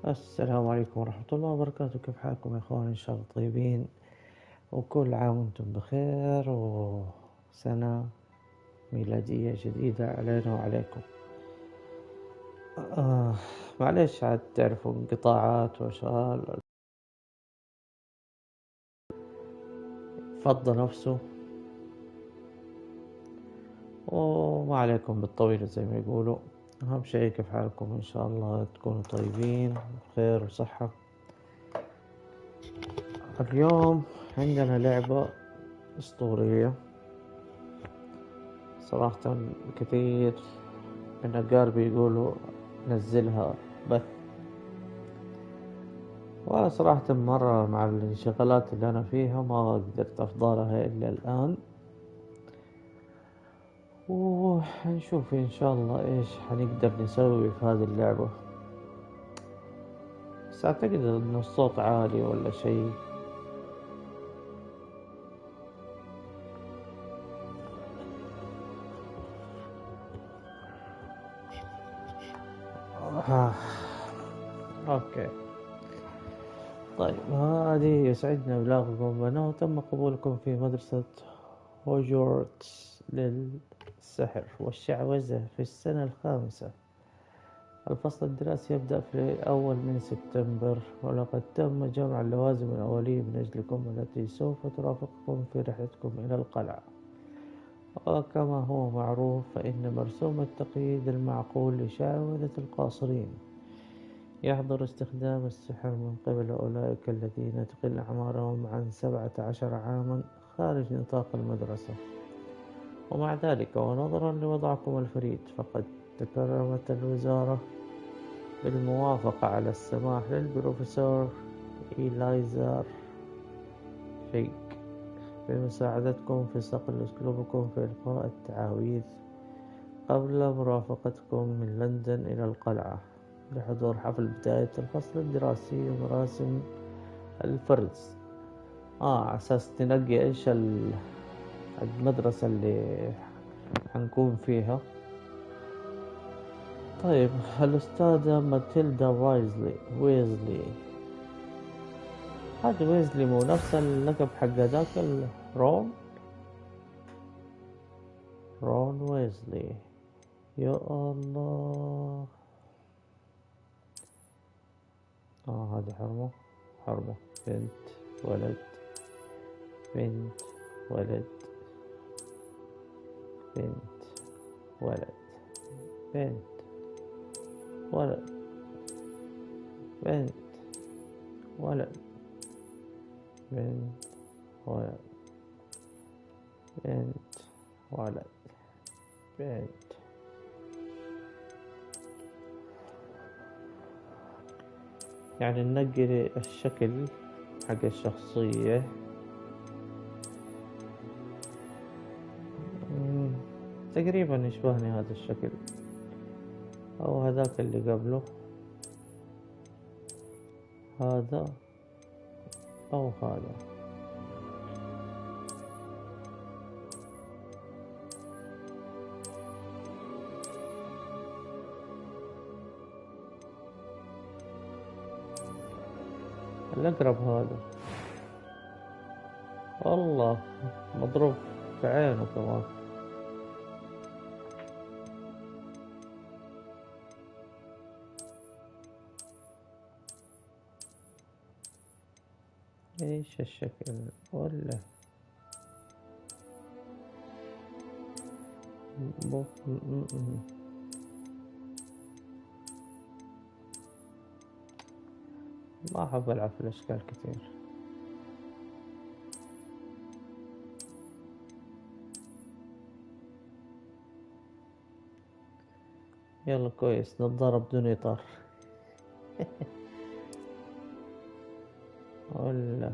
السلام عليكم ورحمة الله وبركاته. كيف حالكم يا اخوان؟ ان شاء الله طيبين وكل عام وانتم بخير، وسنة ميلادية جديدة علينا وعليكم. آه معليش، عاد تعرفوا انقطاعات واشغال، فضى نفسه، وما عليكم بالطويل زي ما يقولوا. اهم شيء كيف حالكم؟ ان شاء الله تكونوا طيبين بخير وصحة. اليوم عندنا لعبة اسطورية صراحة. كثير من أقاربي يقولوا نزلها بث، وأنا صراحة مرة مع الانشغالات اللي أنا فيها ما قدرت أفضلها إلا الآن، وحنشوف إن شاء الله إيش حنقدر نسوي في هذه اللعبة. بس أعتقد إنه الصوت عالي ولا شيء. آه. أوكي، طيب هذه يسعدنا إبلاغكم بأنه تم قبولكم في مدرسة هوجورتس للسحر والشعوذة في السنة الخامسة. الفصل الدراسي يبدأ في أول من سبتمبر، ولقد تم جمع اللوازم الأولية من أجلكم التي سوف ترافقكم في رحلتكم إلى القلعة. وكما هو معروف فإن مرسوم التقييد المعقول لشعوذة القاصرين يحظر استخدام السحر من قبل أولئك الذين تقل أعمارهم عن 17 عاما خارج نطاق المدرسة. ومع ذلك ونظرا لوضعكم الفريد، فقد تكرمت الوزارة بالموافقة على السماح للبروفيسور إيلايزر فيك بمساعدتكم في صقل أسلوبكم في إلقاء التعاويذ قبل مرافقتكم من لندن إلى القلعة لحضور حفل بداية الفصل الدراسي ومراسم الفرز. على أساس تنقي إيش المدرسة اللي حنكون فيها. طيب، الأستاذة ماتيلدا ويزلي. هذا ويزلي مو نفس اللقب حق ذاك رون ويزلي؟ يا الله. هذه حرمة. بنت، ولد، بنت، ولد، بنت، ولد، بنت، ولد، بنت، ولد، بنت، ولد، بنت، ولد، بنت. يعني ننقي الشكل حق الشخصية. تقريبا يشبهني هذا الشكل أو هذاك اللي قبله، هذا أو هذا. الأقرب هذا. والله مضروب في عينه كمان. ايش الشكل ولا م- م- م- ما أحب ألعب في الأشكال كثير. يلا كويس، نظارة بدون إطار ولا.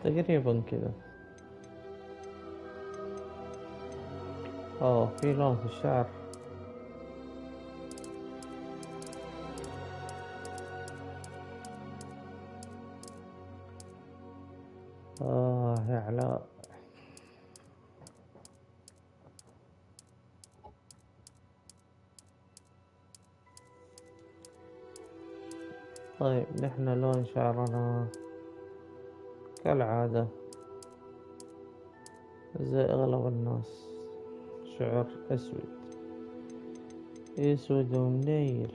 تقريبا كذا. في لون في الشعر. يا علاء. طيب نحن لون شعرنا كالعادة زي أغلب الناس، شعر أسود ومنيل.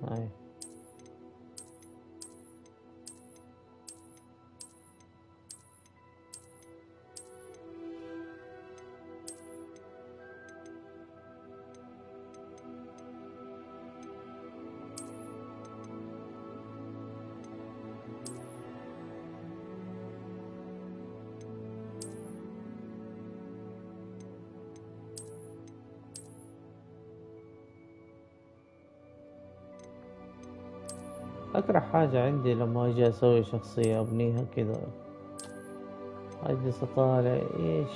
هاي أكره حاجة عندي لما أجي أسوي شخصية أبنيها كذا، أجلس أطالع إيش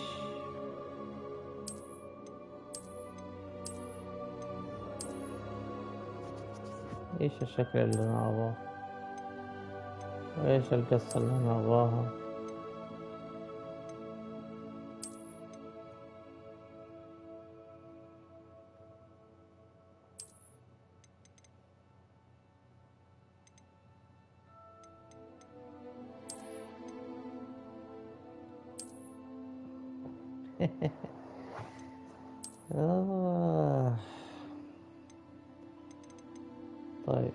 الشكل اللي أنا أبغاه، وإيش القصة اللي أنا أبغاها. طيب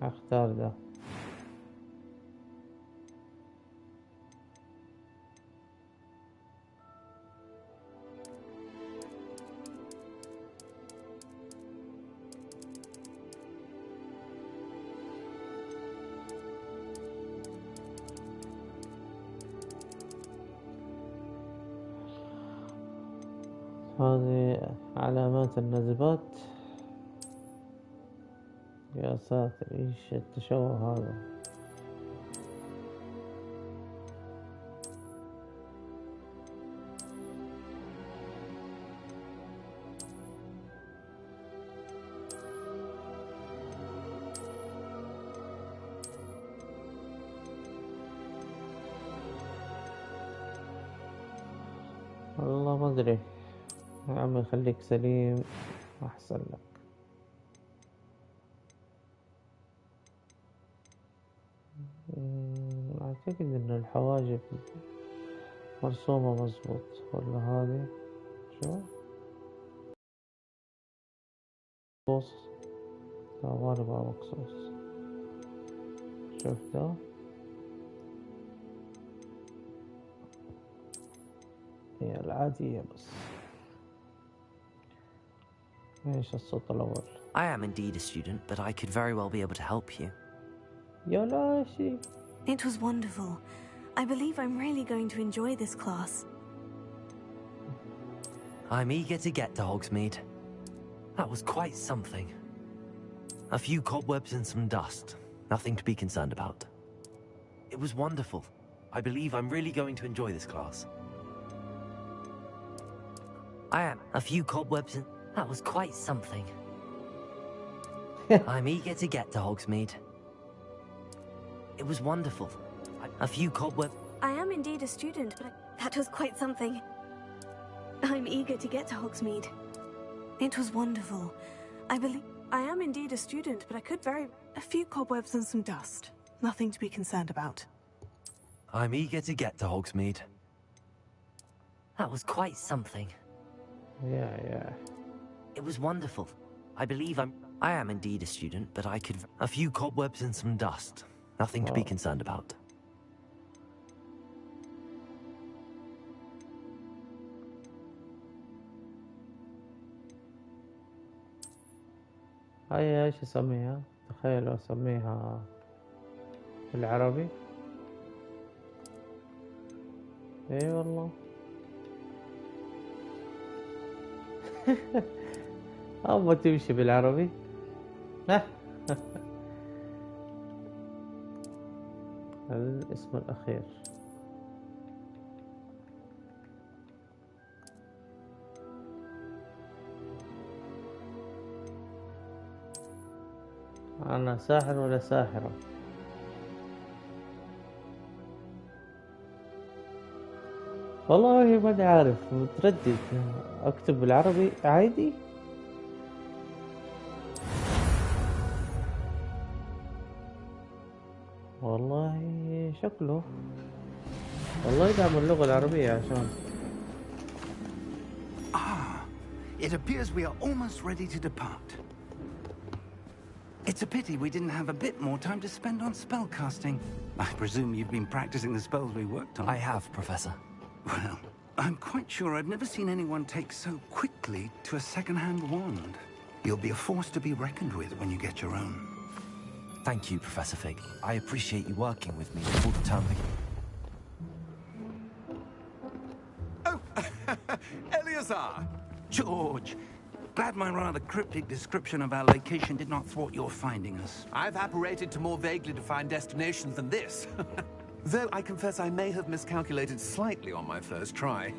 أختار ده. هذه علامات الندبات. يا ساتر إيش التشوه هذا. والله ما أدري يا عمي، خليك سليم أحسن لك. أعتقد إن الحواجب مرسومة مظبوط، ولا هذه شو مقصوص؟ لا ما نبغى مقصوص. شوف ده، هي العادية بس. ايش الصوت الأول؟ I am indeed a student, but I could very well be able to help you. يا لاشي. It was wonderful. I believe I'm really going to enjoy this class. I'm eager to get to Hogsmeade. That was quite something. A few cobwebs and some dust. Nothing to be concerned about. It was wonderful. I believe I'm really going to enjoy this class. I am. A few cobwebs and... That was quite something. I'm eager to get to Hogsmeade. It was wonderful. A few cobwebs... I am indeed a student, but that was quite something. I'm eager to get to Hogsmeade. It was wonderful. I am indeed a student, but I could very... A few cobwebs and some dust. Nothing to be concerned about. I'm eager to get to Hogsmeade. That was quite something. Yeah. It was wonderful. I believe I am indeed a student, but I could... A few cobwebs and some dust. Nothing to be concerned about. هاي ايش اسميها؟ تخيل لو اسميها بالعربي. اي والله. أما تمشي بالعربي. الاسم الأخير. أنا ساحر ولا ساحرة؟ والله ماني عارف، متردد. أكتب بالعربي عادي. والله شكله والله يدعم اللغة العربية عشان It appears we are almost ready to depart. It's a pity we didn't have a bit more time to spend on spellcasting. I presume you've been practicing the spells we worked on. I have, Professor. Well, I'm quite sure I've never seen anyone take so quickly to a second-hand wand. You'll be a force to be reckoned with when you get your own. Thank you, Professor Fig. I appreciate you working with me before the term begins. Oh, Eleazar! George! Glad my rather cryptic description of our location did not thwart your finding us. I've apparated to more vaguely defined destinations than this. Though I confess I may have miscalculated slightly on my first try.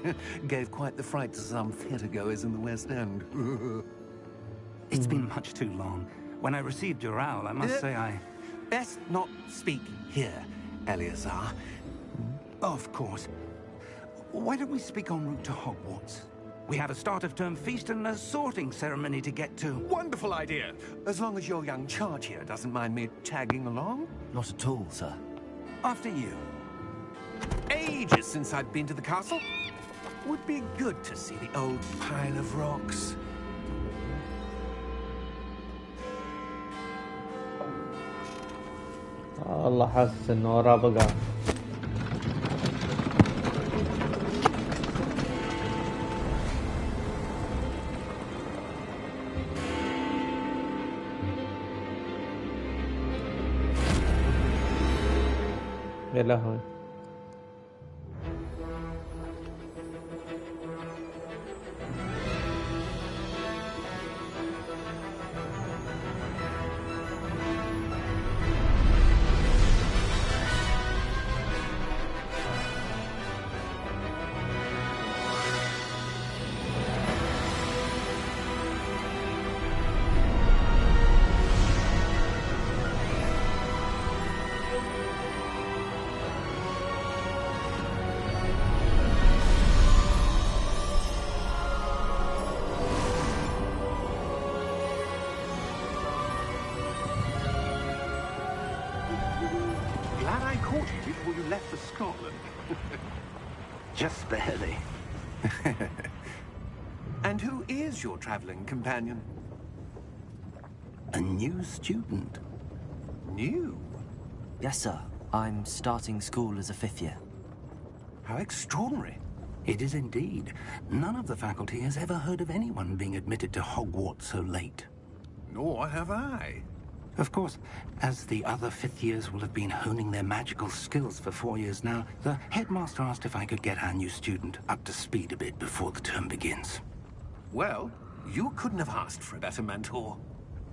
Gave quite the fright to some theatre-goers in the West End. It's been much too long. When I received your owl, I must say I... Best not speak here, Eleazar. Of course. Why don't we speak en route to Hogwarts? We have a start-of-term feast and a sorting ceremony to get to. Wonderful idea! As long as your young charge here doesn't mind me tagging along. Not at all, sir. After you. Ages since I've been to the castle. Would be good to see the old pile of rocks. الله حاسس إنه وراه بقى. يا لهوي. Glad I caught you before you left for Scotland. Just barely. And who is your traveling companion? A new student. New? Yes, sir. I'm starting school as a 5th year. How extraordinary. It is indeed. None of the faculty has ever heard of anyone being admitted to Hogwarts so late. Nor have I. Of course, as the other 5th years will have been honing their magical skills for 4 years now, the headmaster asked if I could get our new student up to speed a bit before the term begins. Well, you couldn't have asked for a better mentor.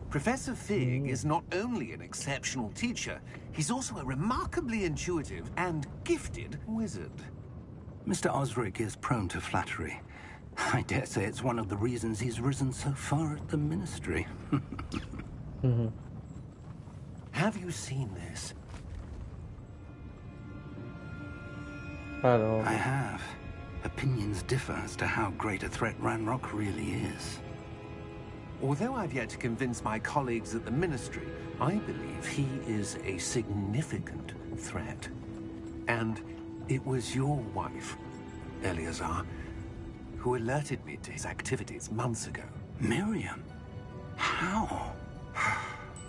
Professor Fig is not only an exceptional teacher, he's also a remarkably intuitive and gifted wizard. Mr. Osric is prone to flattery. I dare say it's one of the reasons he's risen so far at the Ministry. Have you seen this? Hello. I have. Opinions differ as to how great a threat Ranrock really is. Although I've yet to convince my colleagues at the Ministry, I believe he is a significant threat. And it was your wife, Eleazar, who alerted me to his activities months ago. Miriam? How?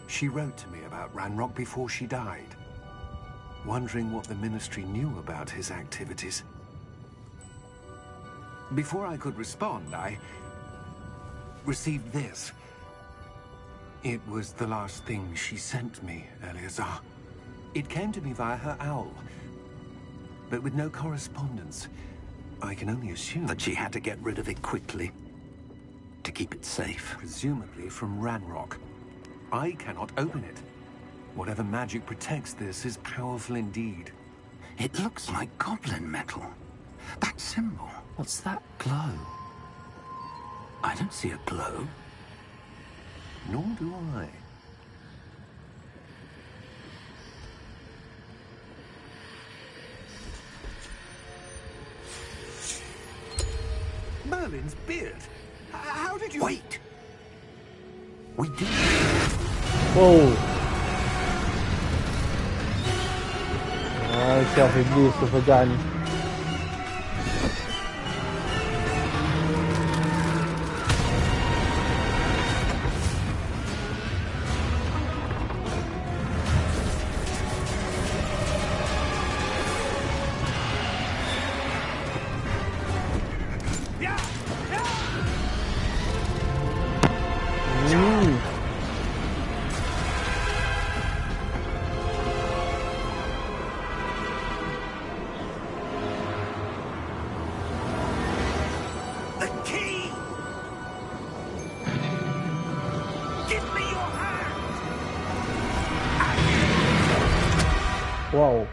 She wrote to me about Ranrock before she died, wondering what the Ministry knew about his activities. Before I could respond, I received this. It was the last thing she sent me, Eleazar. It came to me via her owl, but with no correspondence. I can only assume That she had to get rid of it quickly to keep it safe. presumably from Ranrock. I cannot open it. Whatever magic protects this is powerful indeed. It looks like goblin metal. That symbol. What's that glow? I don't see a glow. Nor do I. Merlin's beard. How did you... Wait! We did. واو شاف ابليس وفجعني. واو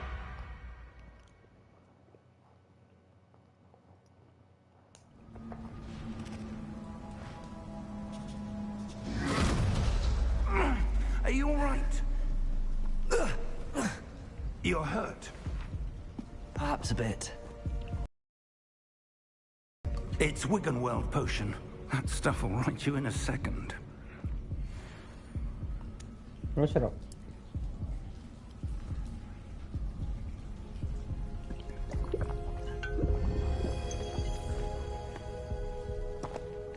Are you all right? You're hurt. Perhaps a bit. It's Wiggenweld potion. That stuff will right you in a second. نشرب.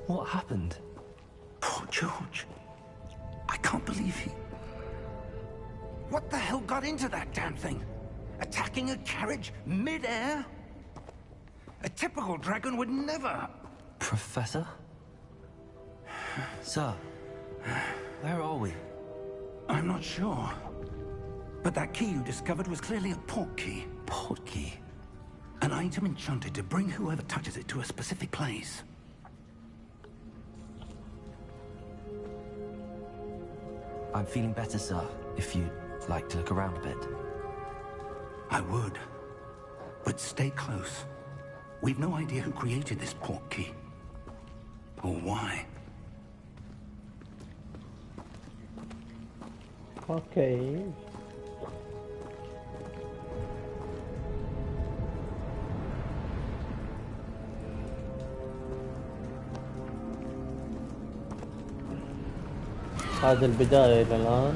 What happened? Poor George. I can't believe he... What the hell got into that damn thing? Attacking a carriage mid-air? A typical dragon would never... Professor? Sir, where are we? I'm not sure. But that key you discovered was clearly a port key. Port key? An item enchanted to bring whoever touches it to a specific place. I'm feeling better, sir, if you'd like to look around a bit. I would. But stay close. We've no idea who created this port key. Or why. اوكي هذه البداية إلى الآن.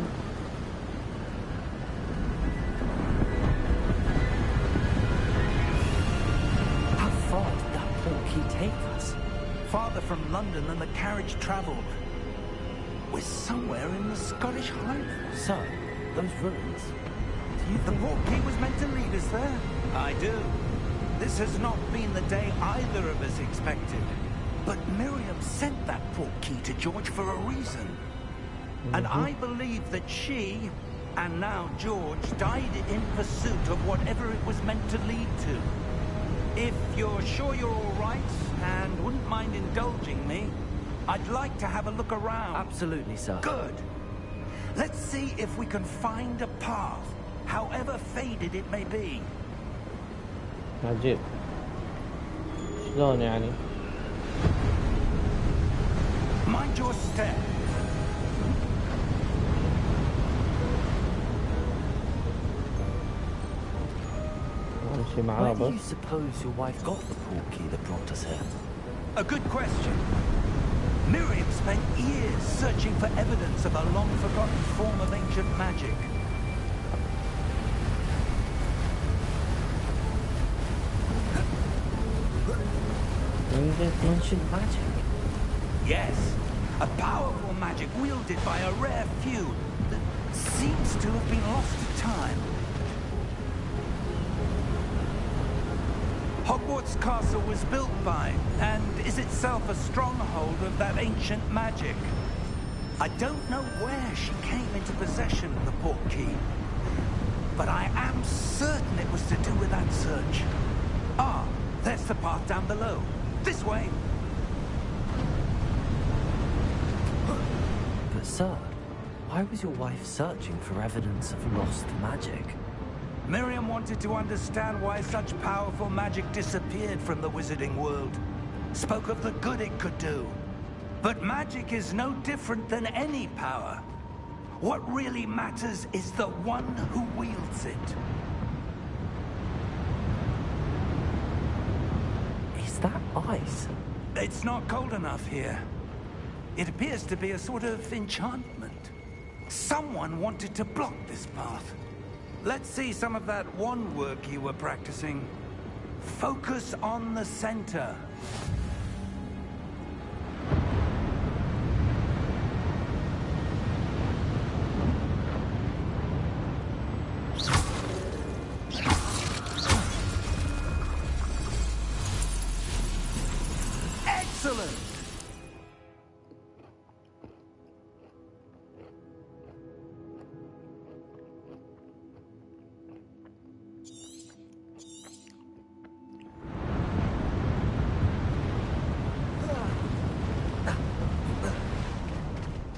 How far did that port key take us? Farther from London than the carriage traveled. We're somewhere in the Scottish Highlands. Sir, those ruins. The port key was meant to lead us there. I do. This has not been the day either of us expected. But Miriam sent that port key to George for a reason. And I believe that she, and now George, died in pursuit of whatever it was meant to lead to. If you're sure you're all right, and wouldn't mind indulging me, I'd like to have a look around. Absolutely, sir. Good. Let's see if we can find a path, however faded it may be. عجيب. شلون يعني؟ Mind your step. نمشي معاه Where do بس. you suppose your wife got the port key that brought us here? A good question. Miriam spent years searching for evidence of a long-forgotten form of ancient magic. Ancient magic? Yes, a powerful magic wielded by a rare few that seems to have been lost to time. Hogwarts Castle was built by, and is itself a stronghold of that ancient magic. I don't know where she came into possession of the port key, but I am certain it was to do with that search. Ah, there's the path down below. This way. But sir, Why was your wife searching for evidence of lost magic? Miriam wanted to understand why such powerful magic disappeared from the wizarding world. Spoke of the good it could do. But magic is no different than any power. What really matters is the one who wields it. Is that ice? It's not cold enough here. It appears to be a sort of enchantment. Someone wanted to block this path. Let's see some of that wand work you were practicing. Focus on the center. Excellent!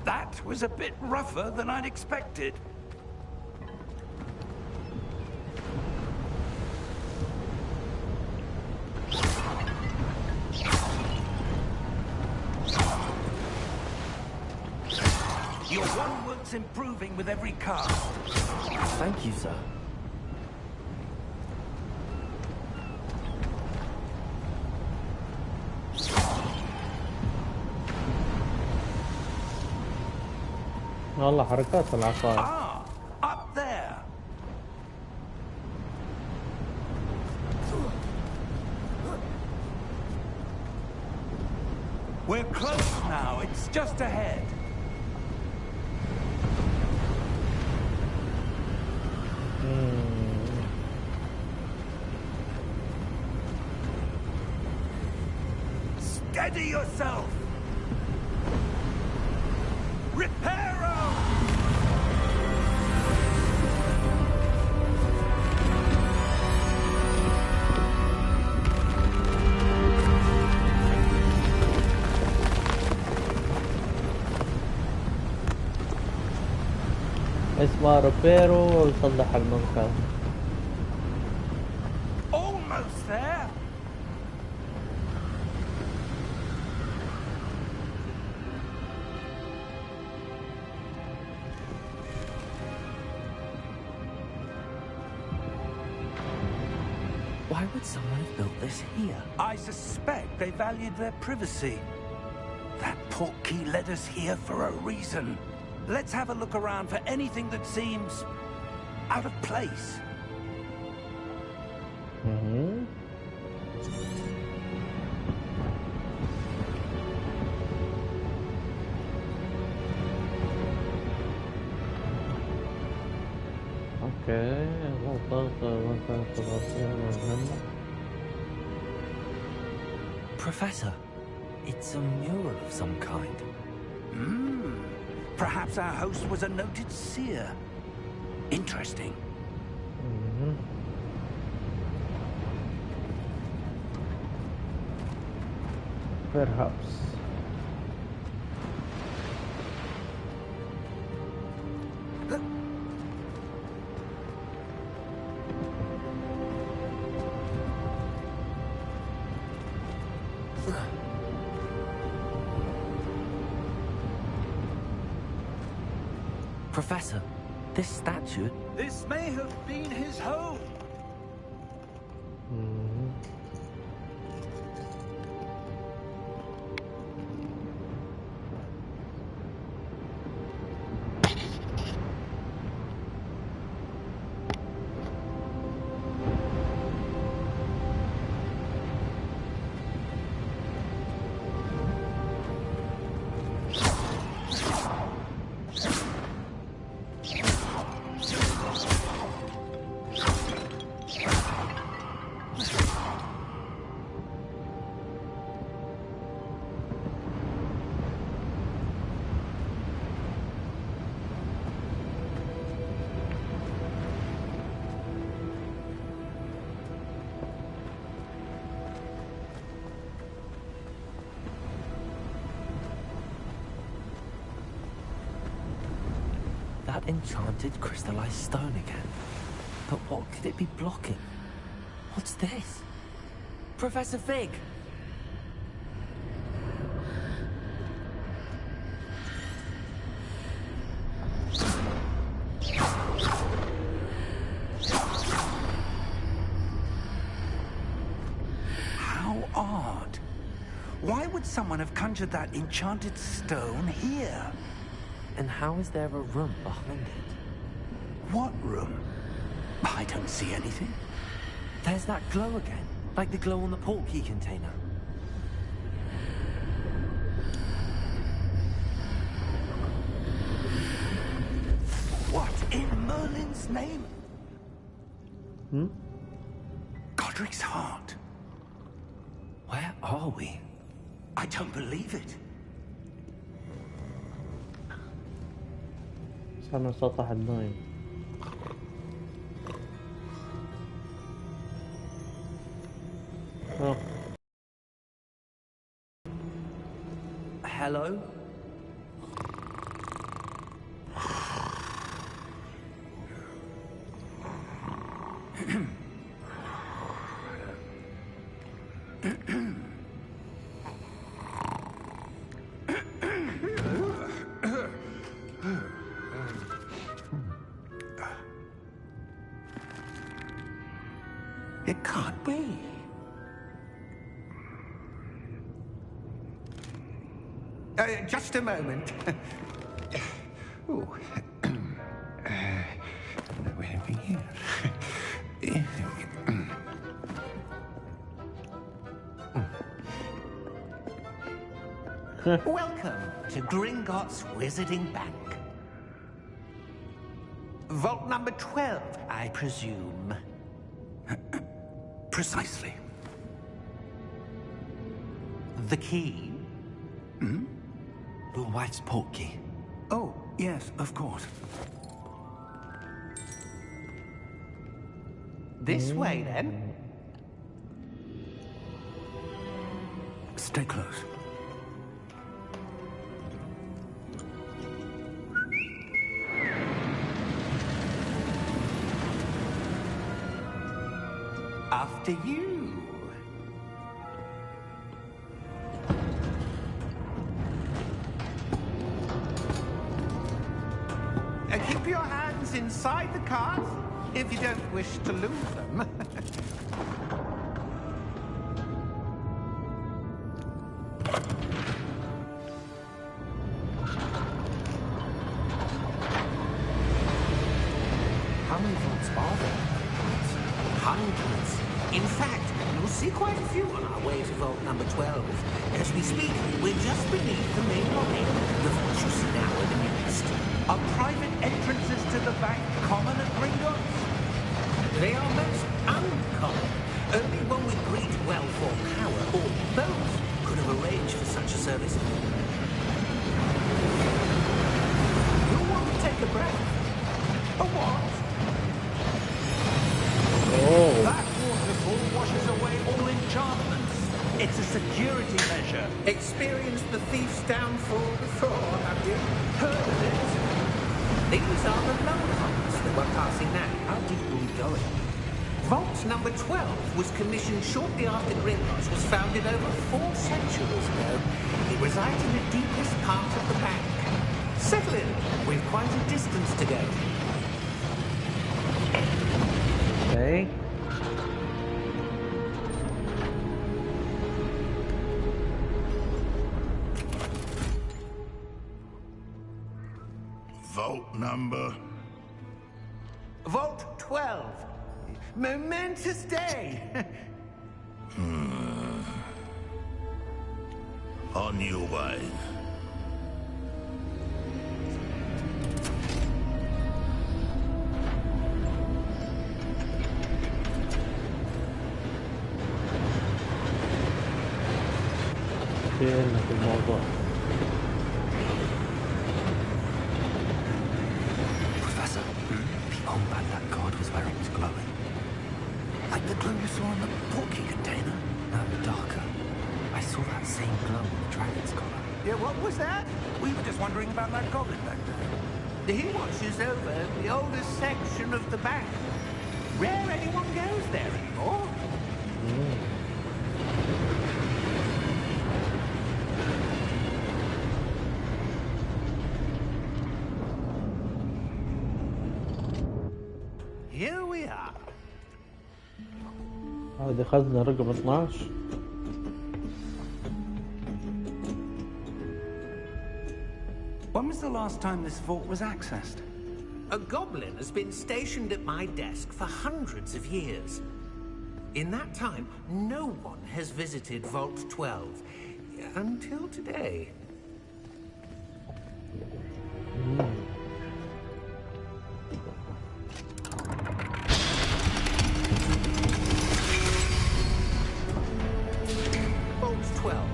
That was a bit rougher than I'd expected. Your one work's improving with every cast. Thank you, sir. والله حركات العصاية. Ah, up there. We're close now. It's just ahead. Steady yourself. Reparo! اسمه روبيرو ويصلح المنكر. Almost there. Why would someone have built this here? I suspect they valued their privacy. That portkey led us here for a reason. Let's have a look around for anything that seems out of place. اوكي ضغط منطقة الرصيد والمهمة. Professor, it's a mural of some kind. Perhaps our host was a noted seer. Interesting. Perhaps. Professor, this statue... This may have been his home. Enchanted crystallized stone again. But what could it be blocking? What's this? Professor Fig! How odd. Why would someone have conjured that enchanted stone here? And how is there a room behind it? What room? I don't see anything. There's that glow again, like the glow on the portkey container. What in Merlin's name? Hmm? Godric's heart. Where are we? I don't believe it. صرنا سطح الماي. Oh. Hello? It can't be. Just a moment. Oh. Where are we here? Welcome to Gringotts Wizarding Bank. Vault number 12, I presume. Precisely. The key? Hmm? Your wife's portkey. Oh, yes, of course. This way, then. Stay close. After you. Keep your hands inside the cart if you don't wish to lose them. How many vaults are there? Hundreds. In fact, you'll see quite a few on our way to vault number 12. As we speak, we're just beneath the main lobby. The vault you see now in the midst. Are private entrances to the bank common at Gringotts? They are most uncommon. Only one with great wealth or power, or both, could have arranged for such a service. You'll want to take a breath. A what? Oh. That waterfall washes away all enchantments. It's a security measure. Experienced the thief's downfall before, have you? Heard of it? These are the low vaults that we're passing now. How deep are we going? Vault number 12 was commissioned shortly after Gringotts was founded over 4 centuries ago. It resides in the deepest part of the bank. Settle in. We've quite a distance to go. Okay. Vault number? Vault 12. Momentous day. On your way. دخلنا في الموضوع. Professor, the hole back that god was where it was glowing. Like the glow you saw in the portkey container? No, darker. I saw that same glow on the dragon's collar. Yeah, what was that? We were just wondering about that goblin back there. He watches over the oldest section of the bank. Rare anyone goes there anymore. Here we are. هذه خزنة رقم 12. When was the last time this vault was accessed? A goblin has been stationed at my desk for hundreds of years. In that time, no one has visited Vault 12. Until today. Vault 12.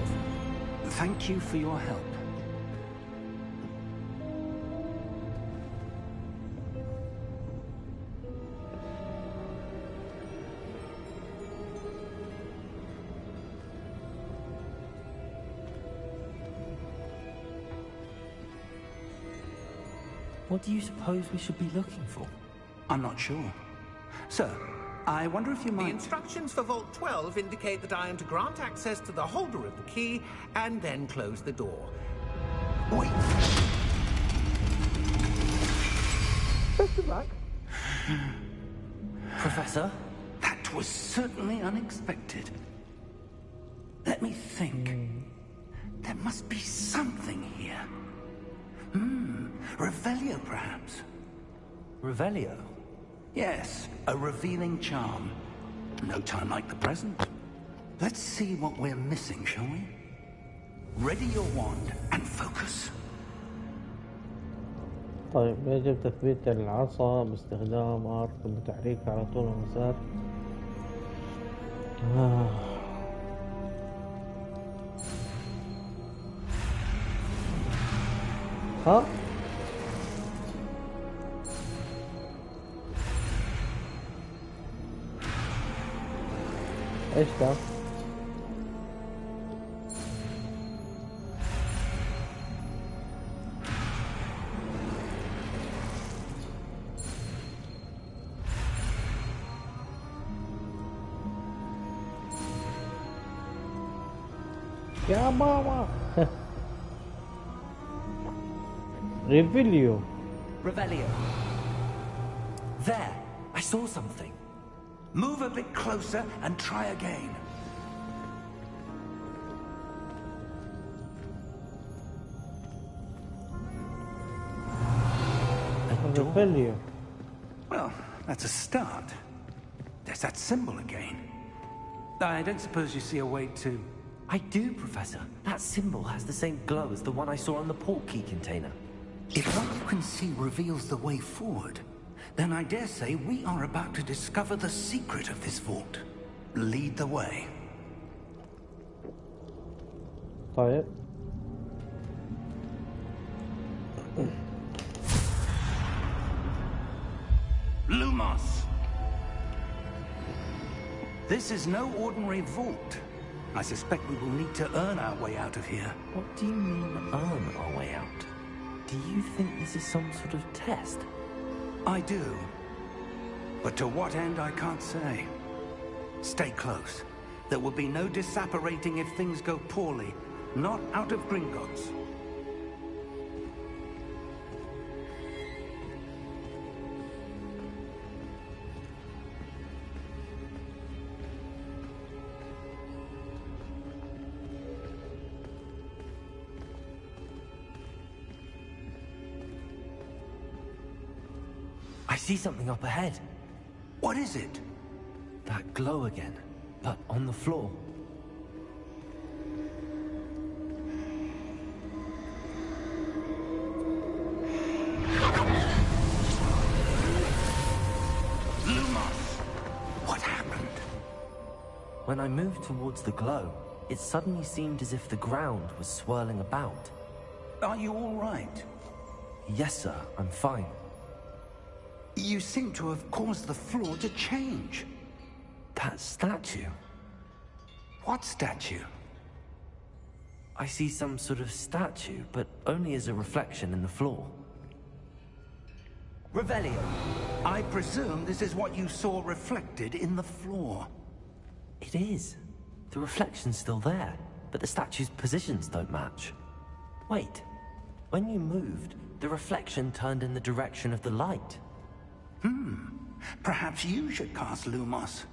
Thank you for your help. What do you suppose we should be looking for? I'm not sure. Sir, I wonder if you The might... instructions for Vault 12 indicate that I am to grant access to the holder of the key and then close the door. Wait! Best of luck. Professor? That was certainly unexpected. Let me think. There must be something here. Revelio, perhaps? Revelio? Yes, a revealing charm. No time like the present. Let's see what we're missing, shall we? Ready your wand and focus. طيب يجب تثبيت العصا باستخدام أرض بتحريك على طول المسار. ها؟ ايش ده؟ يا ماما ريفيليو. Revelio. There! I saw something. Move a bit closer and try again. ريفيليو. Well, that's a start. There's that symbol again. I don't suppose you see a way to... I do, Professor. That symbol has the same glow as the one I saw on the port key container. If what you can see reveals the way forward, then I dare say we are about to discover the secret of this vault. Lead the way. طيب. Lumos! This is no ordinary vault. I suspect we will need to earn our way out of here. What do you mean, earn our way out? Do you think this is some sort of test? I do. But to what end, I can't say. Stay close. There will be no disapparating if things go poorly. Not out of Gringotts. I see something up ahead. What is it? That glow again, but on the floor. Lumos! What happened? When I moved towards the glow, it suddenly seemed as if the ground was swirling about. Are you all right? Yes, sir, I'm fine. You seem to have caused the floor to change. That statue. What statue? I see some sort of statue, but only as a reflection in the floor. Revelio. I presume this is what you saw reflected in the floor. It is. The reflection's still there, but the statue's positions don't match. Wait. When you moved, the reflection turned in the direction of the light. Perhaps you should cast Lumos.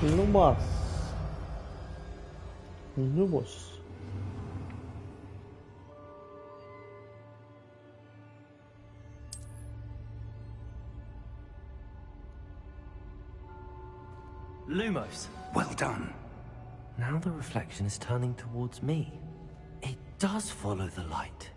Lumos. Lumos. Lumos. Well done. Now the reflection is turning towards me. It does follow the light.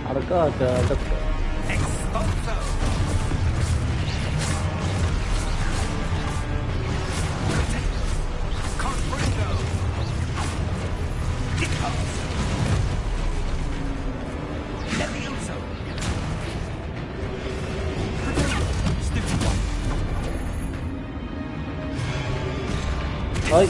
حركات يا دكتور. هاي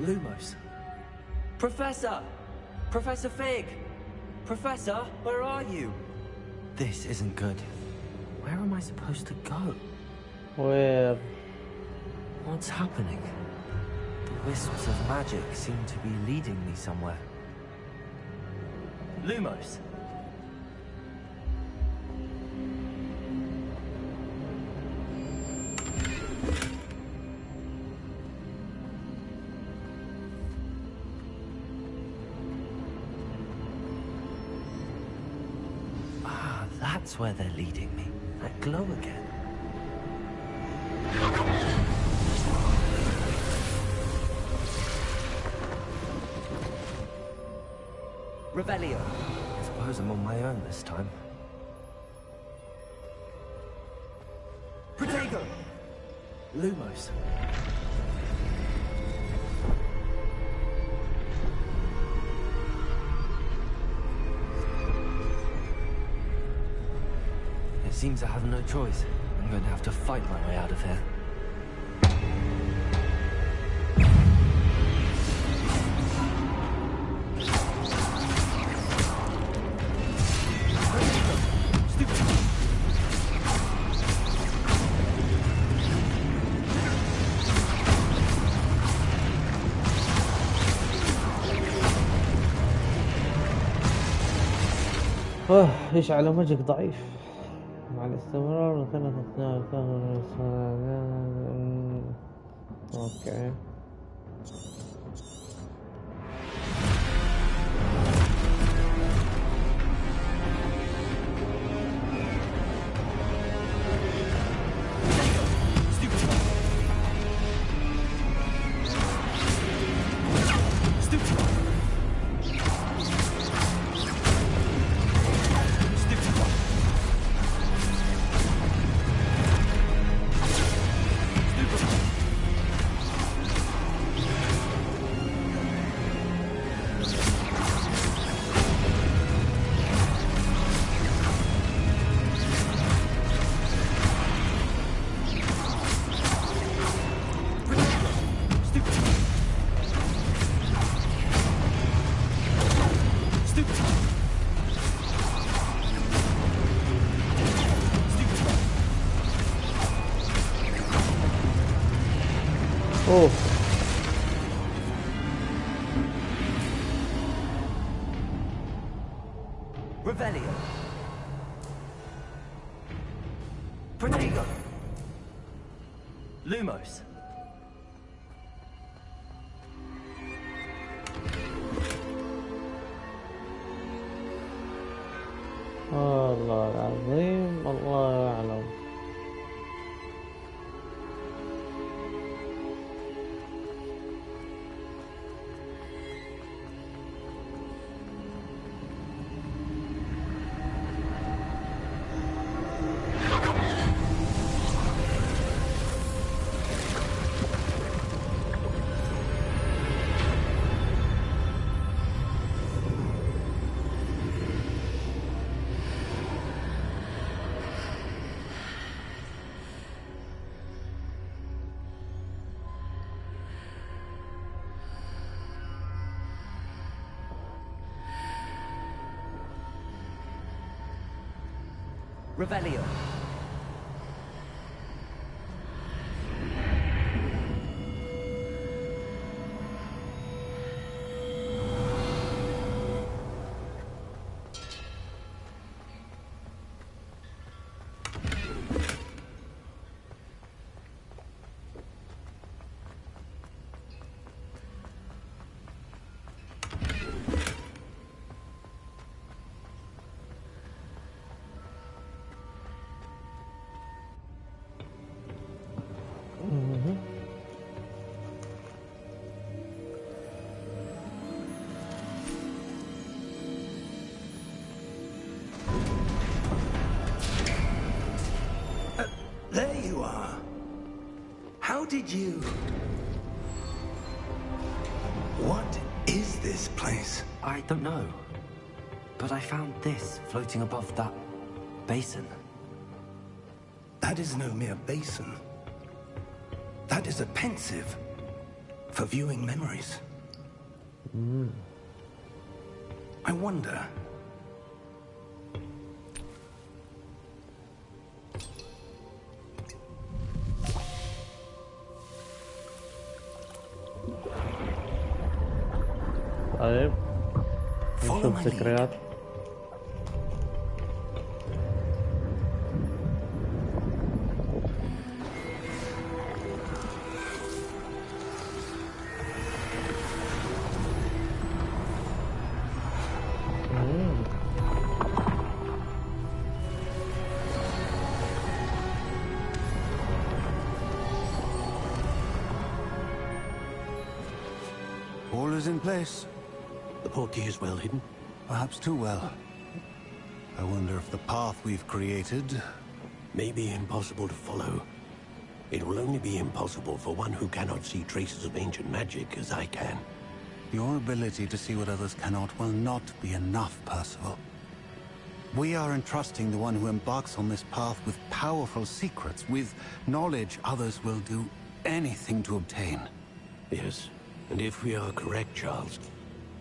Lumos. Professor! Professor Fig! Professor, where are you? This isn't good. Where am I supposed to go? Where? What's happening? The wisps of magic seem to be leading me somewhere. Lumos. That's where they're leading me. That glow again. Revelio. I suppose I'm on my own this time. Protego! Lumos. Seems I have no choice. I'm going to have to fight my way out of here. ايش على وجهك ضعيف مع الاستمرار كانت اثناء اوكي اوه Revelio. Protego. Lumos. الله العظيم الله أعلم. Revelio. There you are. How did you... What is this place? I don't know. But I found this floating above that basin. That is no mere basin. That is a pensive for viewing memories. I wonder... طيب Follow نشوف my lead. ذكريات. All is in place. The portkey is well hidden. Perhaps too well. I wonder if the path we've created... May be impossible to follow. It will only be impossible for one who cannot see traces of ancient magic as I can. Your ability to see what others cannot will not be enough, Percival. We are entrusting the one who embarks on this path with powerful secrets, with knowledge others will do anything to obtain. Yes, and if we are correct, Charles,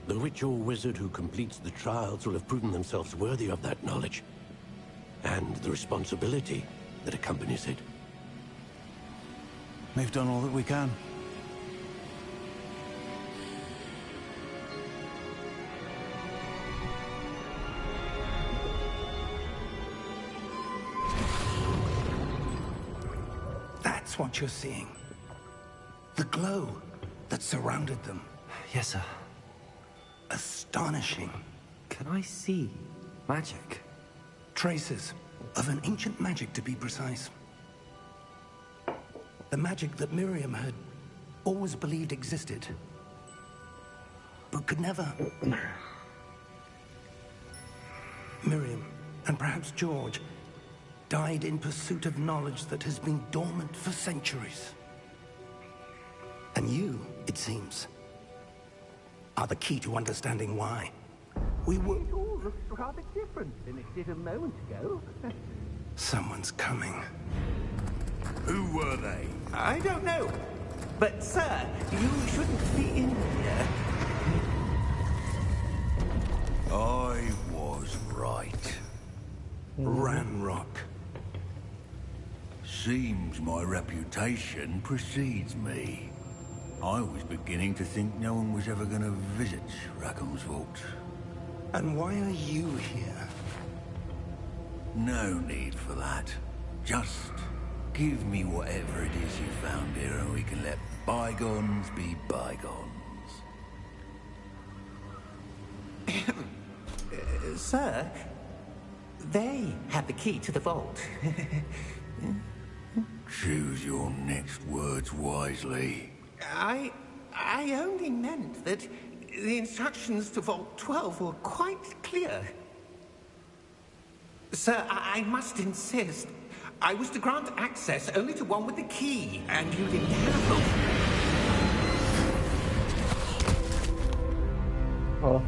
the witch or wizard who completes the trials will have proven themselves worthy of that knowledge. And the responsibility that accompanies it. We've done all that we can. That's what you're seeing. The glow that surrounded them. Yes, sir. Astonishing. Can I see magic? Traces of an ancient magic, to be precise. The magic that Miriam had always believed existed, but could never. Miriam, and perhaps George, died in pursuit of knowledge that has been dormant for centuries. And you, it seems, are the key to understanding why. We were... It all looks rather different than it did a moment ago. Someone's coming. Who were they? I don't know. But, sir, you shouldn't be in here. I was right. Ranrock. Seems my reputation precedes me. I was beginning to think no one was ever going to visit Rackham's vault. And why are you here? No need for that. Just give me whatever it is you found here and we can let bygones be bygones. Sir, they have the key to the vault. Choose your next words wisely. I only meant that the instructions to Vault 12 were quite clear. Sir, I must insist. I was to grant access only to one with the key, and you didn't have them. Oh.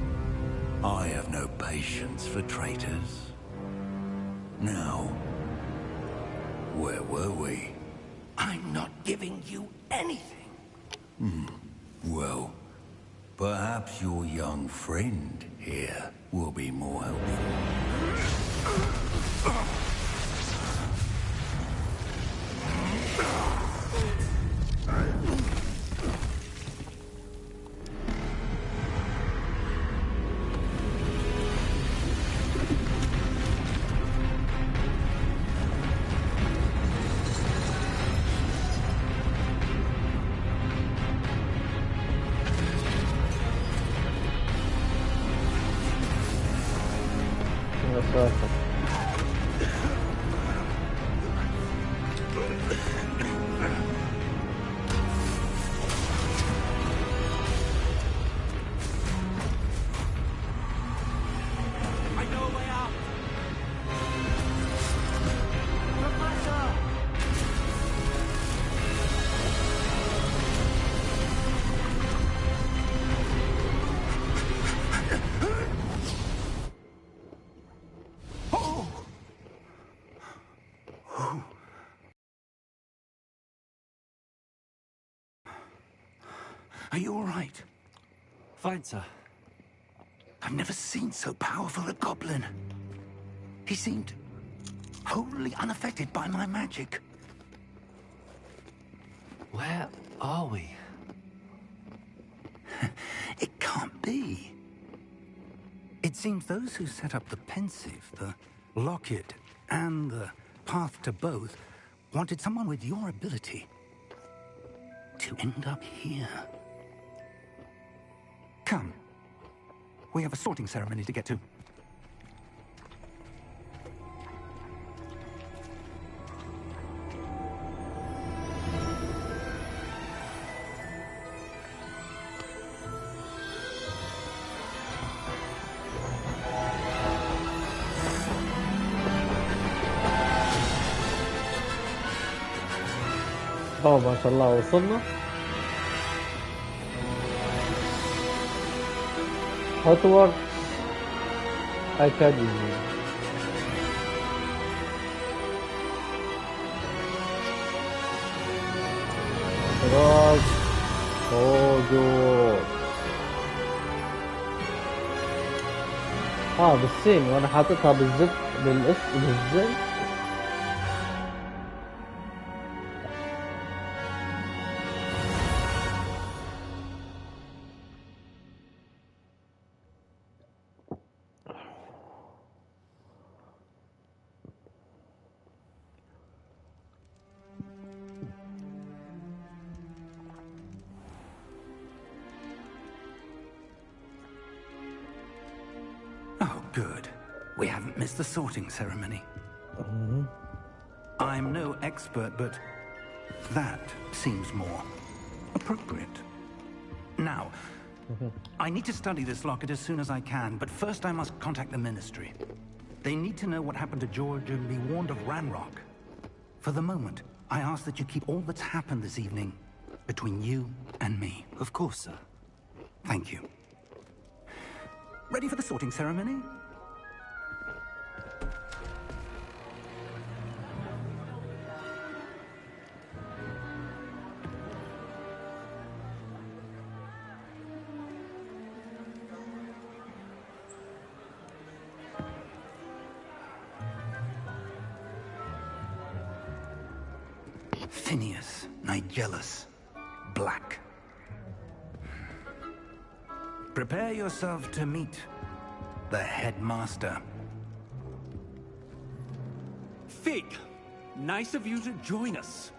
I have no patience for traitors. Now, where were we? I'm not giving you anything. Well, perhaps your young friend here will be more helpful. Are you all right? Fine, sir. I've never seen so powerful a goblin. He seemed wholly unaffected by my magic. Where are we? It can't be. It seems those who set up the pensive, the locket, and the path to both wanted someone with your ability to end up here. Come. We have a sorting ceremony to get to. اوه ما شاء الله وصلنا. هوتوردز اكاديمي. تراث هوجورتس. بالسين وانا حاططها بالزد بالزد. Oh, good. We haven't missed the sorting ceremony. I'm no expert, but that seems more appropriate. Now, I need to study this locket as soon as I can, but first I must contact the Ministry. They need to know what happened to George and be warned of Ranrock. For the moment, I ask that you keep all that's happened this evening between you and me. Of course, sir. Thank you. Ready for the sorting ceremony? Phineas, Nigellus, Black. Prepare yourself to meet the headmaster. Fig, nice of you to join us.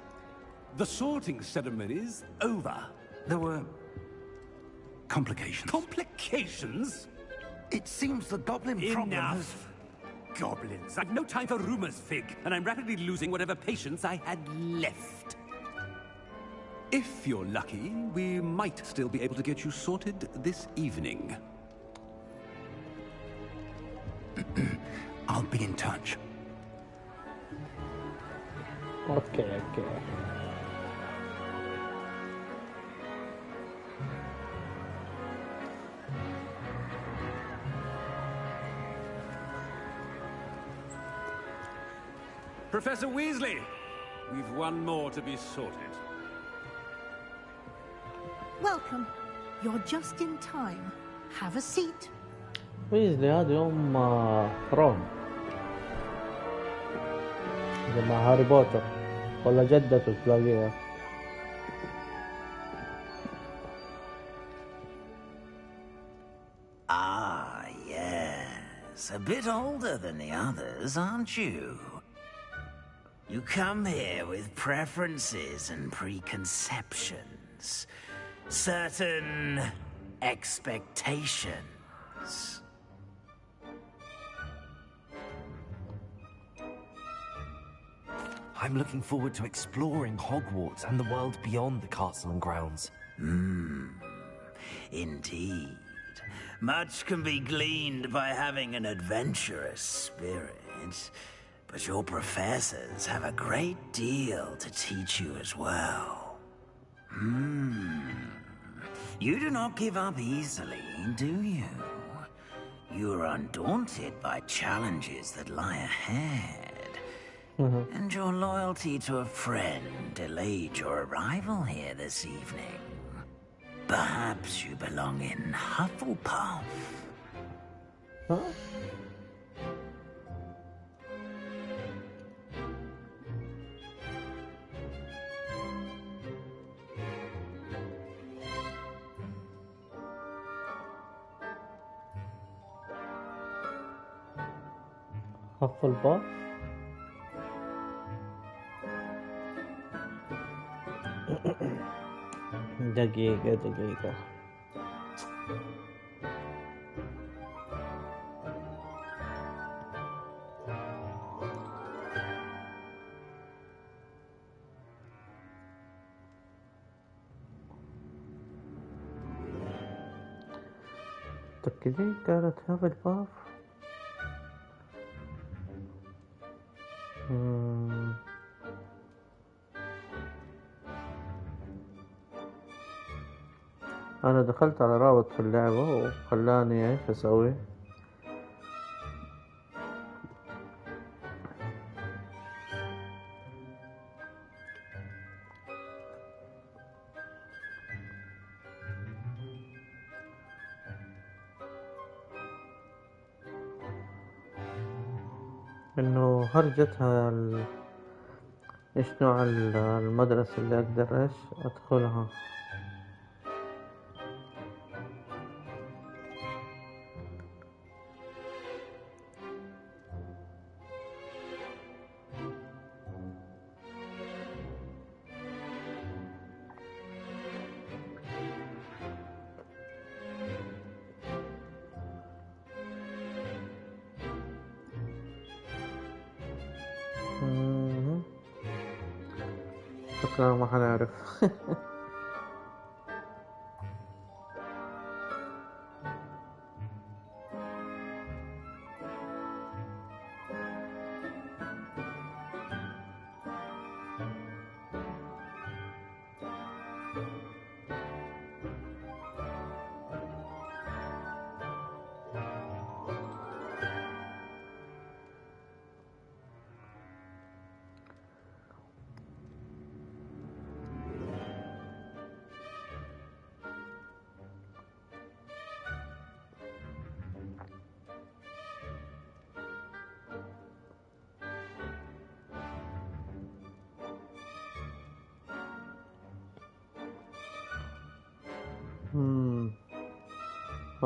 The sorting ceremony's over. There were complications. Complications? It seems the goblin problem has... Enough! Goblins. I've no time for rumors, Fig, and I'm rapidly losing whatever patience I had left. If you're lucky, we might still be able to get you sorted this evening. I'll be in touch. اوكي. Professor Weasley, we've one more to be sorted. Welcome. You're just in time. Have a seat. ويزلي هذه ام رون زي مع هاري بوتر ولا جدته تلاقيها. Ah, yes. A bit older than the others, aren't you? You come here with preferences and preconceptions. Certain expectations. I'm looking forward to exploring Hogwarts and the world beyond the castle and grounds. Indeed. Much can be gleaned by having an adventurous spirit, but your professors have a great deal to teach you as well. You do not give up easily, do you? You are undaunted by challenges that lie ahead. And your loyalty to a friend delayed your arrival here this evening. Perhaps you belong in Hufflepuff. Huh? Hufflepuff. دقيقة. تأكدين كانت هافلباف؟ أنا دخلت على رابط في اللعبة وخلاني إيش أسوي. إنه هرجتها إيش نوع المدرسة اللي أقدر إيش أدخلها. شكرا ما حنعرف.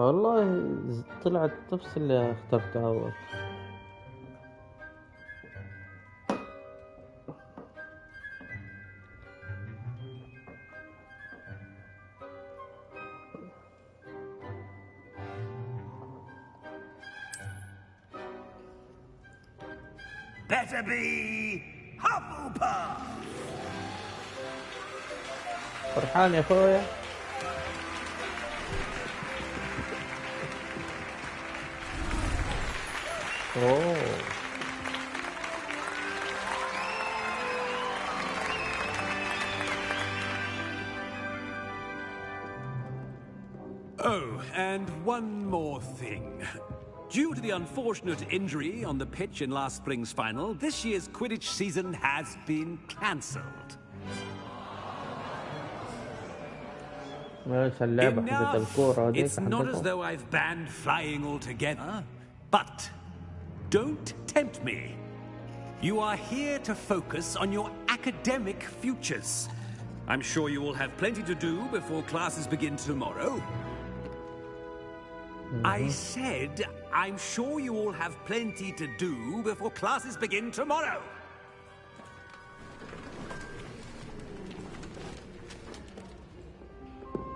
والله طلعت نفس اللي اخترته أول. Better be Hufflepuff! فرحان يا أخويا. أوه. Oh, and one more thing. Due to the unfortunate injury on the pitch in last spring's final, this year's Quidditch season has been cancelled. Enough! It's not as though I've banned flying altogether, but don't tempt me. You are here to focus on your academic futures. I'm sure you will have plenty to do before classes begin tomorrow. I said, I'm sure you all have plenty to do before classes begin tomorrow.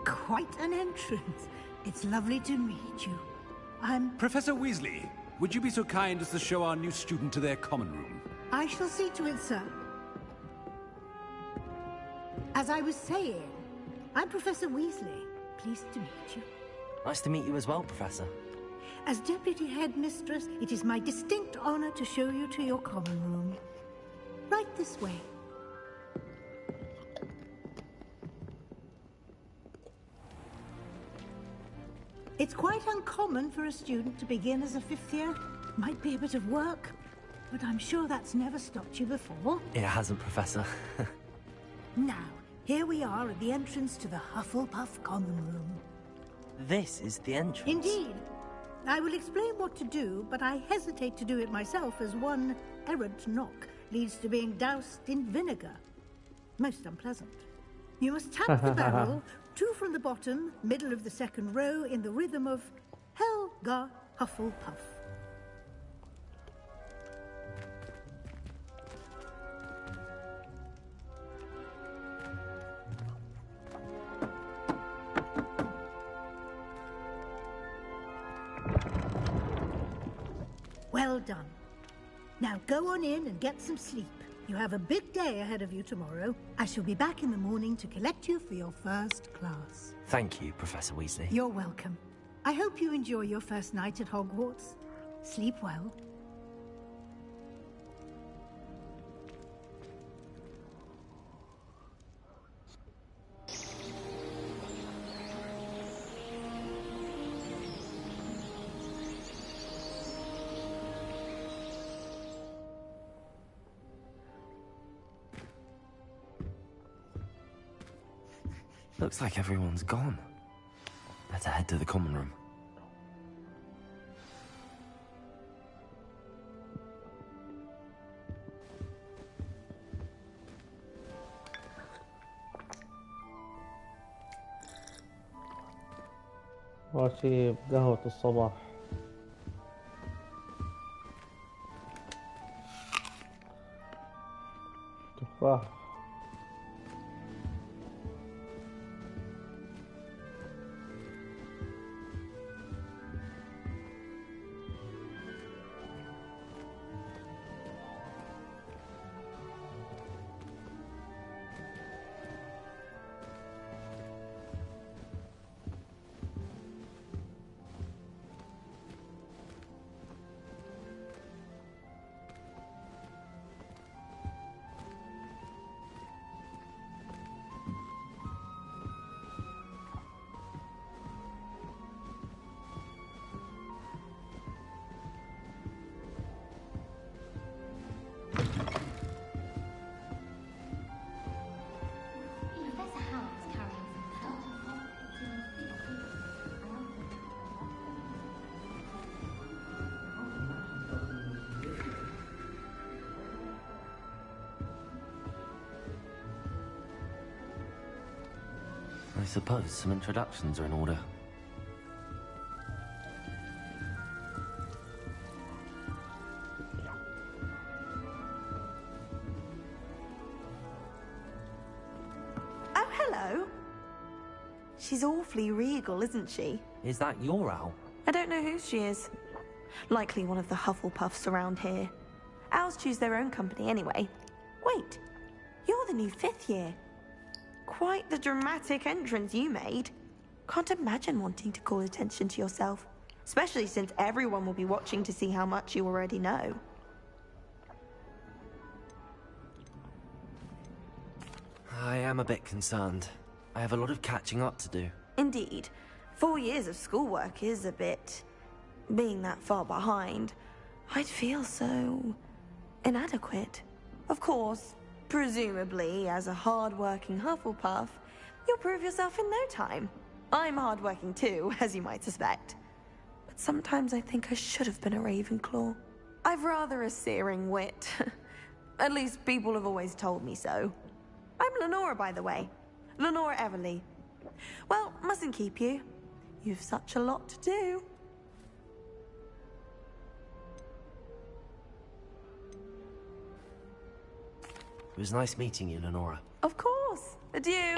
Quite an entrance. It's lovely to meet you. I'm... Professor Weasley, would you be so kind as to show our new student to their common room? I shall see to it, sir. As I was saying, I'm Professor Weasley. Pleased to meet you. Nice to meet you as well, Professor. As Deputy Headmistress, it is my distinct honor to show you to your common room. Right this way. It's quite uncommon for a student to begin as a fifth year. Might be a bit of work, but I'm sure that's never stopped you before. It hasn't, Professor. Now, here we are at the entrance to the Hufflepuff common room. This is the entrance? Indeed. I will explain what to do, but I hesitate to do it myself as one errant knock leads to being doused in vinegar. Most unpleasant. You must tap the barrel, 2 from the bottom, middle of the second row, in the rhythm of Helga Hufflepuff. Well done. Now go on in and get some sleep. You have a big day ahead of you tomorrow. I shall be back in the morning to collect you for your first class. Thank you, Professor Weasley. You're welcome. I hope you enjoy your first night at Hogwarts. Sleep well. Looks like everyone's gone. Better head to the common room. ماشي بقهوة الصباح. تفاح. I suppose some introductions are in order. She's awfully regal, isn't she? Is that your owl? I don't know who she is. Likely one of the Hufflepuffs around here. Owls choose their own company anyway. Wait, you're the new 5th year. Quite the dramatic entrance you made. Can't imagine wanting to call attention to yourself, especially since everyone will be watching to see how much you already know. I am a bit concerned. I have a lot of catching up to do. Indeed. 4 years of schoolwork is a bit... being that far behind. I'd feel so... inadequate. Of course, presumably, as a hard-working Hufflepuff, you'll prove yourself in no time. I'm hard-working too, as you might suspect. But sometimes I think I should have been a Ravenclaw. I've rather a searing wit. At least people have always told me so. I'm Lenora, by the way. Lenora Everly. Well, mustn't keep you. You've such a lot to do. It was nice meeting you, Lenora. Of course. Adieu.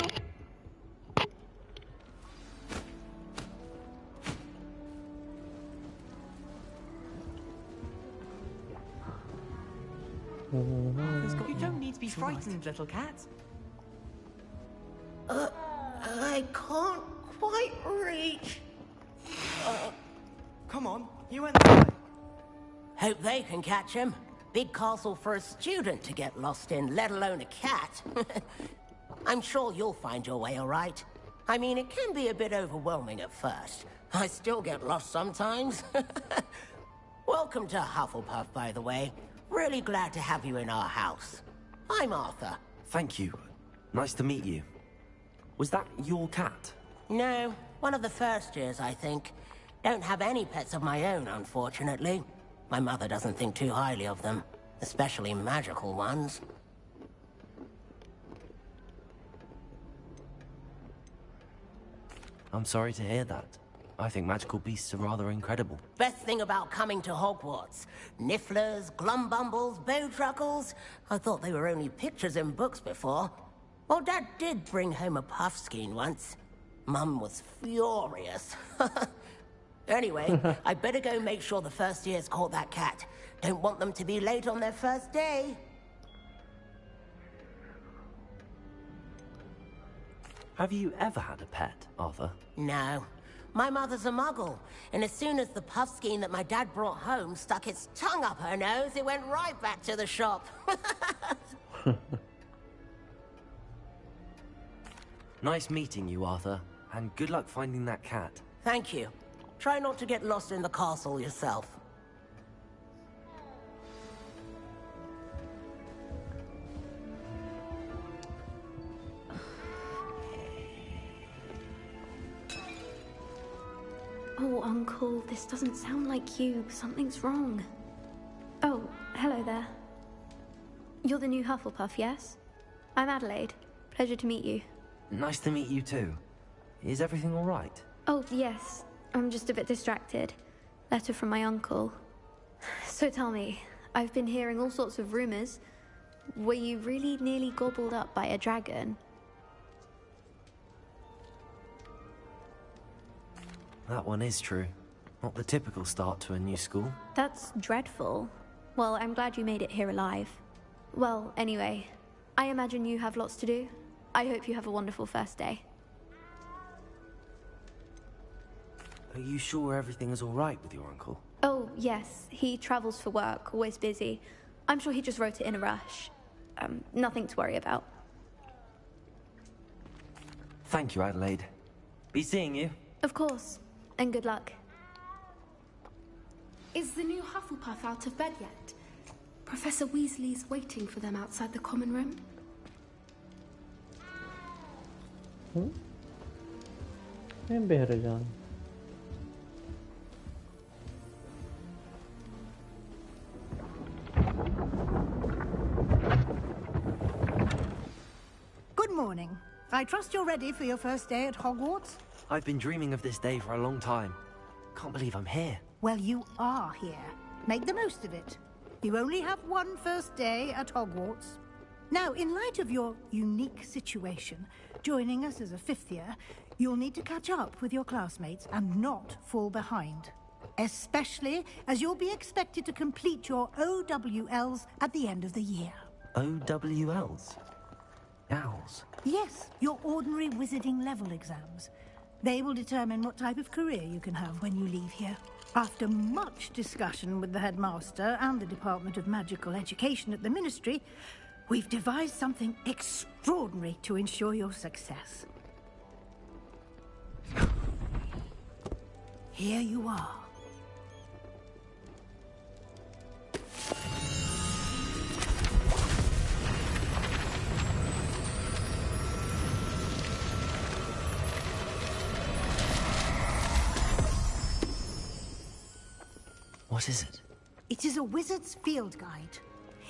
You don't need to be frightened, little cat. I can't quite reach. Come on, you went that way. Hope they can catch him. Big castle for a student to get lost in, let alone a cat. I'm sure you'll find your way all right. I mean, it can be a bit overwhelming at first. I still get lost sometimes. Welcome to Hufflepuff, by the way. Really glad to have you in our house. I'm Arthur. Thank you. Nice to meet you. Was that your cat? No, one of the first years, I think. Don't have any pets of my own, unfortunately. My mother doesn't think too highly of them, especially magical ones. I'm sorry to hear that. I think magical beasts are rather incredible. Best thing about coming to Hogwarts. Nifflers, glumbumbles, bowtruckles. I thought they were only pictures in books before. Well, Dad did bring home a puffskein once. Mum was furious. Anyway, I better go make sure the first years caught that cat. Don't want them to be late on their first day. Have you ever had a pet, Arthur? No. My mother's a muggle, and as soon as the puffskein that my dad brought home stuck its tongue up her nose, it went right back to the shop. Nice meeting you, Arthur, and good luck finding that cat. Thank you. Try not to get lost in the castle yourself. Oh, Uncle, this doesn't sound like you. Something's wrong. Oh, hello there. You're the new Hufflepuff, yes? I'm Adelaide. Pleasure to meet you. Nice to meet you too. Is everything all right? Oh, yes. I'm just a bit distracted. Letter from my uncle. So tell me, I've been hearing all sorts of rumors. Were you really nearly gobbled up by a dragon? That one is true. Not the typical start to a new school. That's dreadful. Well, I'm glad you made it here alive. Well, anyway, I imagine you have lots to do. I hope you have a wonderful first day. Are you sure everything is all right with your uncle? Oh, yes. He travels for work, always busy. I'm sure he just wrote it in a rush. Nothing to worry about. Thank you, Adelaide. Be seeing you. Of course. And good luck. Is the new Hufflepuff out of bed yet? Professor Weasley's waiting for them outside the common room. مين به رجال؟ Good morning. I trust you're ready for your first day at Hogwarts? I've been dreaming of this day for a long time. Can't believe I'm here. Well, you are here. Make the most of it. You only have one first day at Hogwarts. Now, in light of your unique situation, joining us as a 5th year, you'll need to catch up with your classmates and not fall behind. Especially as you'll be expected to complete your OWLs at the end of the year. OWLs? Owls? Yes, your ordinary wizarding level exams. They will determine what type of career you can have when you leave here. After much discussion with the headmaster and the Department of Magical Education at the Ministry, we've devised something extraordinary to ensure your success. Here you are. What is it? It is a wizard's field guide.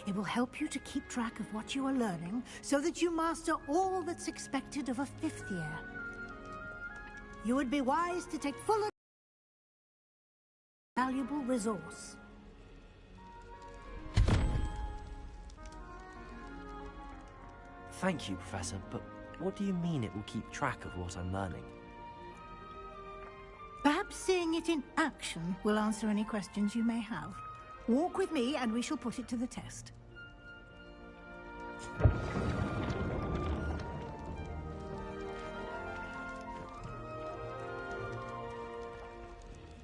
It will help you to keep track of what you are learning so that you master all that's expected of a 5th year. You would be wise to take full advantage of this valuable resource. Thank you, Professor, but what do you mean it will keep track of what I'm learning? Perhaps seeing it in action will answer any questions you may have. Walk with me and we shall put it to the test.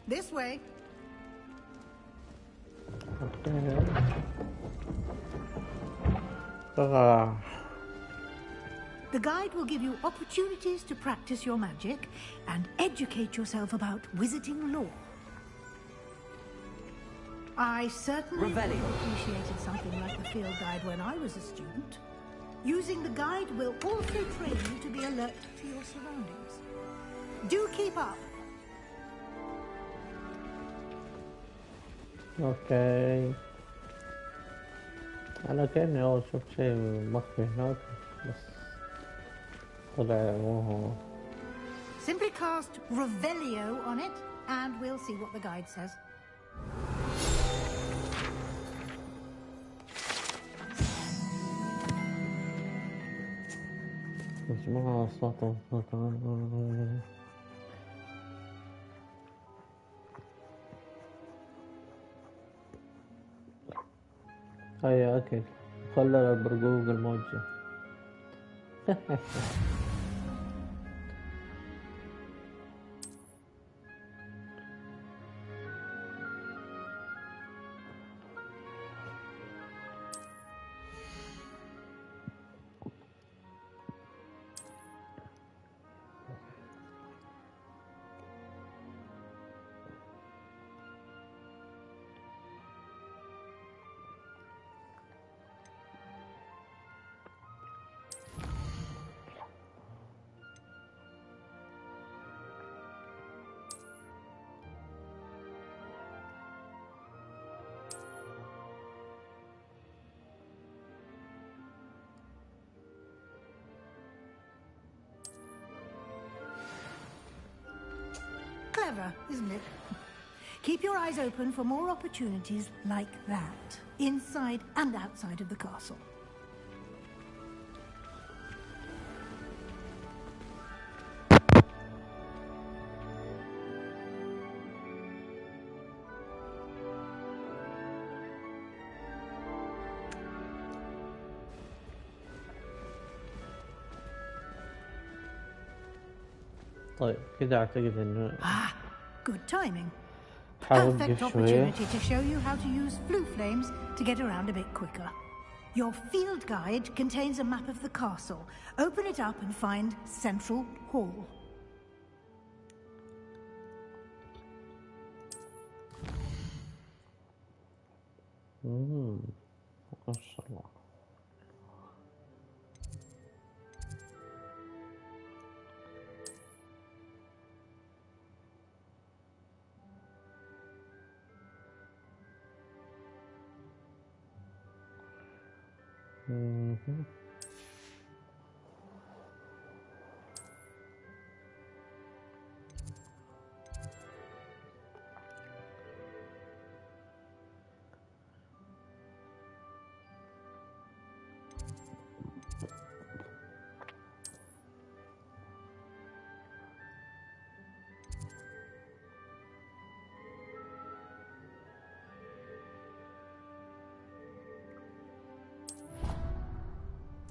This way. The guide will give you opportunities to practice your magic and educate yourself about wizarding lore. I certainly appreciated something like the field guide when I was a student. Using the guide will also train you to be alert to your surroundings. Do keep up. اوكي انا كأني اول شفت شيء مخفي هناك بس طلع مو هو. Simply cast Revelio on it and we'll see what the guide says. اسمعها صوت هيا اكل خلل البرقوق الموجه. Clever, isn't it? Keep your eyes open for more opportunities like that, inside and outside of the castle. طيب كده اعتقد انه Good timing. حاول Perfect شوية. opportunity to show you how to use flue flames to get around a bit quicker. Your field guide contains a map of the castle. Open it up and find Central Hall. ما شاء الله.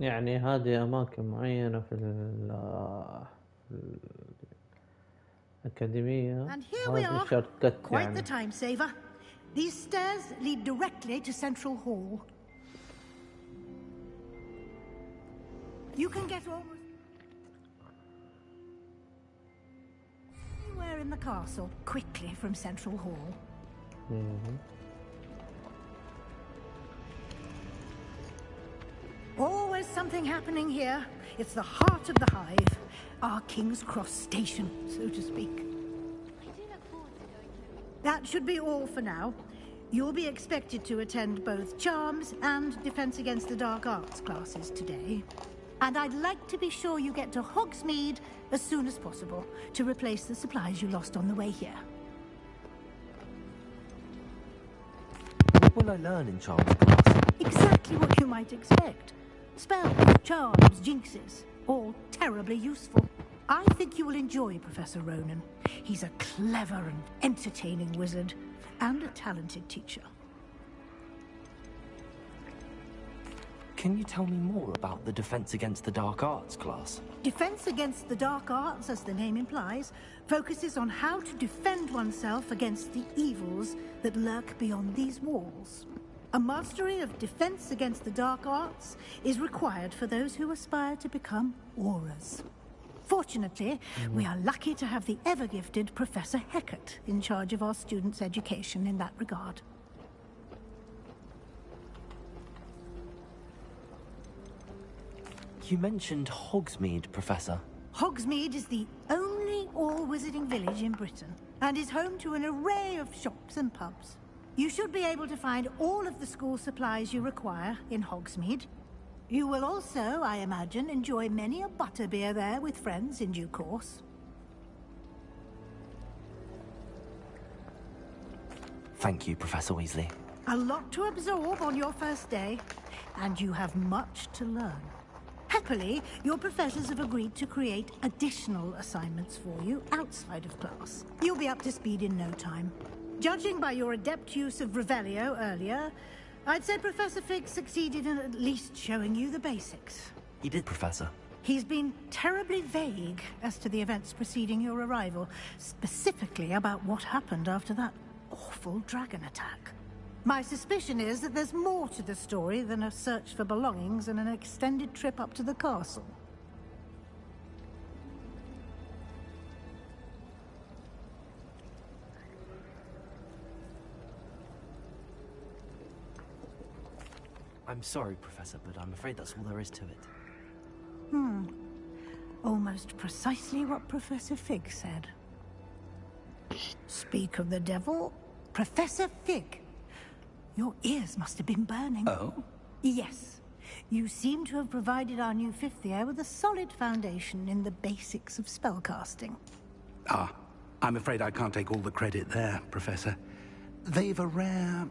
يعني هذه أماكن معينة في الأكاديمية. And here we هذه are, شركة quite the يعني. time saver. These stairs lead directly to Central Hall. You can get almost anywhere in the castle quickly from Central Hall. Always something happening here. It's the heart of the hive, our King's Cross station, so to speak. That should be all for now. You'll be expected to attend both Charms and Defense Against the Dark Arts classes today. And I'd like to be sure you get to Hogsmeade as soon as possible to replace the supplies you lost on the way here. What will I learn in Charms class? Exactly what you might expect. Spells, charms, jinxes, all terribly useful. I think you will enjoy Professor Ronan. He's a clever and entertaining wizard, and a talented teacher. Can you tell me more about the Defense Against the Dark Arts class? Defense Against the Dark Arts, as the name implies, focuses on how to defend oneself against the evils that lurk beyond these walls. A mastery of Defense Against the Dark Arts is required for those who aspire to become Aurors. Fortunately, we are lucky to have the ever-gifted Professor Hecat in charge of our students' education in that regard. You mentioned Hogsmeade, Professor. Hogsmeade is the only all-wizarding village in Britain, and is home to an array of shops and pubs. You should be able to find all of the school supplies you require in Hogsmeade. You will also, I imagine, enjoy many a butterbeer there with friends in due course. Thank you, Professor Weasley. A lot to absorb on your first day, and you have much to learn. Happily, your professors have agreed to create additional assignments for you outside of class. You'll be up to speed in no time. Judging by your adept use of Revelio earlier, I'd say Professor Fig succeeded in at least showing you the basics. He did, Professor. He's been terribly vague as to the events preceding your arrival, specifically about what happened after that awful dragon attack. My suspicion is that there's more to the story than a search for belongings and an extended trip up to the castle. I'm sorry, Professor, but I'm afraid that's all there is to it. Almost precisely what Professor Fig said. Speak of the devil, Professor Fig. Your ears must have been burning. Oh? Yes. You seem to have provided our new fifth year with a solid foundation in the basics of spellcasting. Ah, I'm afraid I can't take all the credit there, Professor. They've a rare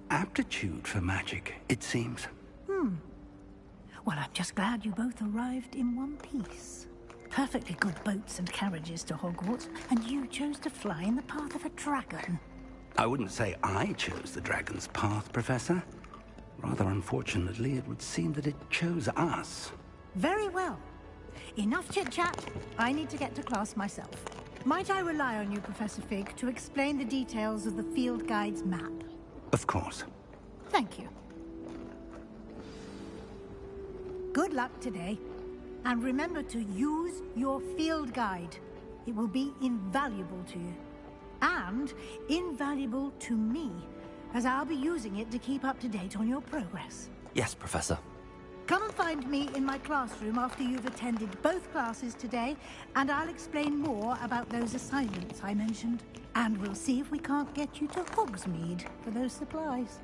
aptitude for magic, it seems. Well, I'm just glad you both arrived in one piece. Perfectly good boats and carriages to Hogwarts, and you chose to fly in the path of a dragon. I wouldn't say I chose the dragon's path, Professor. Rather unfortunately, it would seem that it chose us. Very well. Enough chit-chat. I need to get to class myself. Might I rely on you, Professor Fig, to explain the details of the field guide's map? Of course. Thank you. Good luck today. And remember to use your field guide. It will be invaluable to you. And invaluable to me, as I'll be using it to keep up to date on your progress. Yes, Professor. Come and find me in my classroom after you've attended both classes today, and I'll explain more about those assignments I mentioned. And we'll see if we can't get you to Hogsmeade for those supplies.